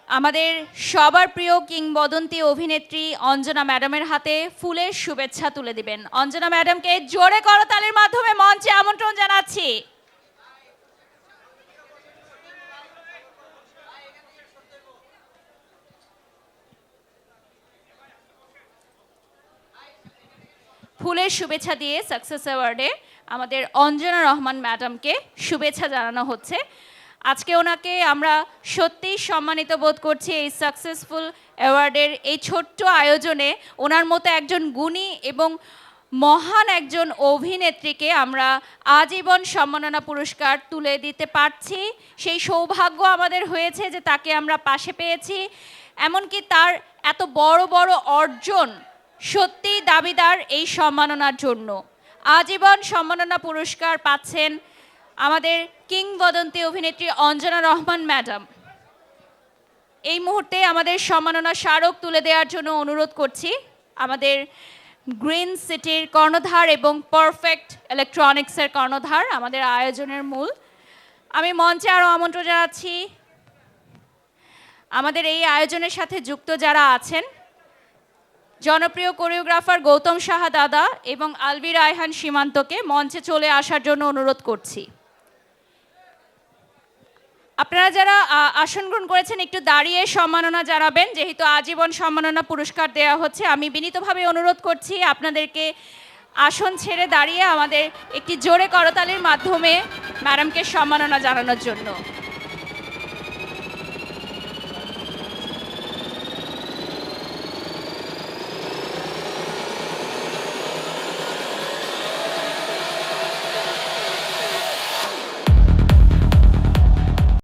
আমাদের সবার প্রিয় কিংবদন্তি অভিনেত্রী অঞ্জনা ম্যাডামের হাতে ফুলের শুভেচ্ছা তুলে দিবেন। অঞ্জনা ম্যাডামকে জোরে করতালির মাধ্যমে মঞ্চে আমন্ত্রণ জানাচ্ছি। ফুলের শুভেচ্ছা দিয়ে সাকসেস অ্যাওয়ার্ডে আমাদের অঞ্জনা রহমান ম্যাডামকে শুভেচ্ছা জানানো হচ্ছে। আজকে ওনাকে আমরা সত্যিই সম্মানিত বোধ করছি এই সাকসেসফুল অ্যাওয়ার্ডের এই ছোট্ট আয়োজনে ওনার মতো একজন গুণী এবং মহান একজন অভিনেত্রীকে আমরা আজীবন সম্মাননা পুরস্কার তুলে দিতে পারছি। সেই সৌভাগ্য আমাদের হয়েছে যে তাকে আমরা পাশে পেয়েছি। এমনকি তার এত বড় বড় অর্জন সত্যিই দাবিদার এই সম্মাননার জন্য। আজীবন সম্মাননা পুরস্কার পাচ্ছেন আমাদের কিংবদন্তি অভিনেত্রী অঞ্জনা রহমান ম্যাডাম। এই মুহূর্তে আমাদের সম্মাননা স্মারক তুলে দেওয়ার জন্য অনুরোধ করছি আমাদের গ্রিন সিটির কর্ণধার এবং পারফেক্ট ইলেকট্রনিক্সের কর্ণধার, আমাদের আয়োজনের মূল। আমি মঞ্চে আরও আমন্ত্রণ জানাচ্ছি আমাদের এই আয়োজনের সাথে যুক্ত যারা আছেন, জনপ্রিয় কোরিওগ্রাফার গৌতম সাহা দাদা এবং আলবির রায়হান সীমান্তকে মঞ্চে চলে আসার জন্য অনুরোধ করছি। আপনারা যারা আসন গ্রহণ করেছেন একটু দাঁড়িয়ে সম্মাননা জানাবেন, যেহেতু আজীবন সম্মাননা পুরস্কার দেওয়া হচ্ছে। আমি বিনীতভাবে অনুরোধ করছি আপনাদেরকে আসন ছেড়ে দাঁড়িয়ে আমাদের একটি জোরে করতালির মাধ্যমে ম্যাডামকে সম্মাননা জানানোর জন্য।